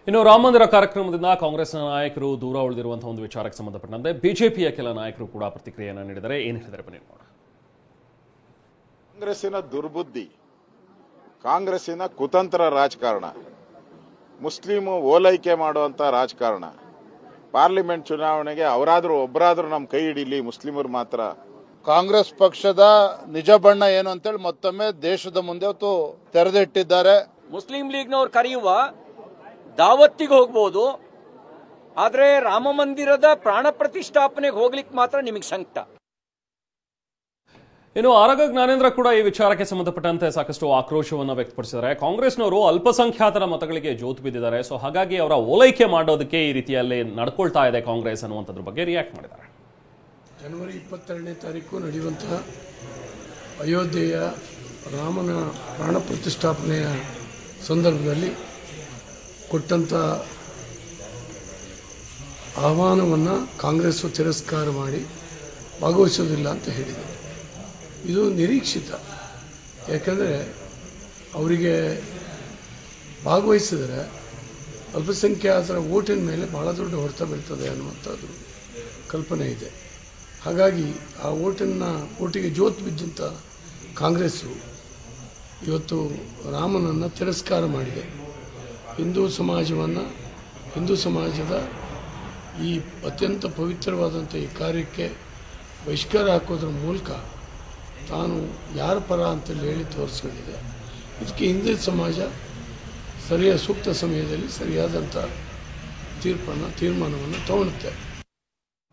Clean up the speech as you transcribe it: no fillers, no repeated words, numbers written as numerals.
ಇನ್ನು ರಾಮ ಮಂದಿರ ಕಾರ್ಯಕ್ರಮದಿಂದ ಕಾಂಗ್ರೆಸ್ನ ನಾಯಕರು ದೂರ ಉಳಿದಿರುವಂತಹ ಒಂದು ವಿಚಾರಕ್ಕೆ ಸಂಬಂಧಪಟ್ಟಂತೆ ಬಿಜೆಪಿಯ ಕೆಲ ನಾಯಕರು ಕೂಡ ಪ್ರತಿಕ್ರಿಯೆಯನ್ನು ನೀಡಿದ್ದಾರೆ. ಏನು ಹೇಳಿದ್ದಾರೆ ಬನ್ನಿ ನೋಡೋಣ. ಕಾಂಗ್ರೆಸ್ಸಿನ ದುರ್ಬುದ್ಧಿ, ಕಾಂಗ್ರೆಸ್ಸಿನ ಕುತಂತ್ರ ರಾಜಕಾರಣ, ಮುಸ್ಲಿಂ ಓಲೈಕೆ ಮಾಡುವಂತ ರಾಜಕಾರಣ, ಪಾರ್ಲಿಮೆಂಟ್ ಚುನಾವಣೆಗೆ ಅವರಾದ್ರೂ ಒಬ್ಬರಾದ್ರೂ ನಮ್ಮ ಕೈ ಹಿಡೀಲಿ, ಮುಸ್ಲಿಮರು ಮಾತ್ರ. ಕಾಂಗ್ರೆಸ್ ಪಕ್ಷದ ನಿಜ ಬಣ್ಣ ಏನು ಅಂತೇಳಿ ಮತ್ತೊಮ್ಮೆ ದೇಶದ ಮುಂದೆ ತೆರೆದಿಟ್ಟಿದ್ದಾರೆ. ಮುಸ್ಲಿಂ ಲೀಗ್ನವ್ರು ಕರೆಯುವ ದಾವತ್ತಿಗೆ ಹೋಗ್ಬೋದು, ಆದ್ರೆ ರಾಮ ಮಂದಿರದ ಪ್ರಾಣ ಪ್ರತಿಷ್ಠಾಪನೆಗೆ ಹೋಗ್ಲಿಕ್ಕೆ ಮಾತ್ರ ನಿಮಗೆ ಸಂಕಟ. ಇನ್ನು ಆರಗ ಜ್ಞಾನೇಂದ್ರ ಕೂಡ ಈ ವಿಚಾರಕ್ಕೆ ಸಂಬಂಧಪಟ್ಟಂತೆ ಸಾಕಷ್ಟು ಆಕ್ರೋಶವನ್ನು ವ್ಯಕ್ತಪಡಿಸಿದ್ದಾರೆ. ಕಾಂಗ್ರೆಸ್ನವರು ಅಲ್ಪಸಂಖ್ಯಾತರ ಮತಗಳಿಗೆ ಜೋತು ಬಿದ್ದಿದ್ದಾರೆ, ಸೊ ಹಾಗಾಗಿ ಅವರ ಓಲೈಕೆ ಮಾಡೋದಕ್ಕೆ ಈ ರೀತಿಯಲ್ಲಿ ನಡ್ಕೊಳ್ತಾ ಇದೆ ಕಾಂಗ್ರೆಸ್ ಅನ್ನುವಂಥದ್ರ ಬಗ್ಗೆ ರಿಯಾಕ್ಟ್ ಮಾಡಿದ್ದಾರೆ. ಜನವರಿ 22ನೇ ತಾರೀಕು ನಡೆಯುವಂತಹ ಅಯೋಧ್ಯೆಯ ರಾಮನ ಪ್ರಾಣ ಪ್ರತಿಷ್ಠಾಪನೆಯ ಸಂದರ್ಭದಲ್ಲಿ ಕೊಟ್ಟಂಥ ಆಹ್ವಾನವನ್ನು ಕಾಂಗ್ರೆಸ್ ತಿರಸ್ಕಾರ ಮಾಡಿ ಭಾಗವಹಿಸೋದಿಲ್ಲ ಅಂತ ಹೇಳಿದೆ. ಇದು ನಿರೀಕ್ಷಿತ. ಯಾಕಂದರೆ ಅವರಿಗೆ ಭಾಗವಹಿಸಿದರೆ ಅಲ್ಪಸಂಖ್ಯಾತರ ಓಟಿನ ಮೇಲೆ ಭಾಳ ದೊಡ್ಡ ಹೊಡೆತ ಬೀಳ್ತದೆ ಅನ್ನುವಂಥದ್ದು ಕಲ್ಪನೆ ಇದೆ. ಹಾಗಾಗಿ ಆ ಓಟಿಗೆ ಜೋತು ಬಿದ್ದಂಥ ಕಾಂಗ್ರೆಸ್ಸು ಇವತ್ತು ರಾಮನನ್ನು ತಿರಸ್ಕಾರ ಮಾಡಿದೆ. ಹಿಂದೂ ಸಮಾಜದ ಈ ಅತ್ಯಂತ ಪವಿತ್ರವಾದಂಥ ಈ ಕಾರ್ಯಕ್ಕೆ ಬಹಿಷ್ಕಾರ ಹಾಕೋದ್ರ ಮೂಲಕ ತಾನು ಯಾರ ಪರ ಅಂತೇಳಿ ಹೇಳಿ ತೋರಿಸ್ಕೊಂಡಿದೆ. ಇದಕ್ಕೆ ಹಿಂದೂ ಸಮಾಜ ಸೂಕ್ತ ಸಮಯದಲ್ಲಿ ಸರಿಯಾದಂಥ ತೀರ್ಮಾನವನ್ನು ತಗೊಳುತ್ತೆ.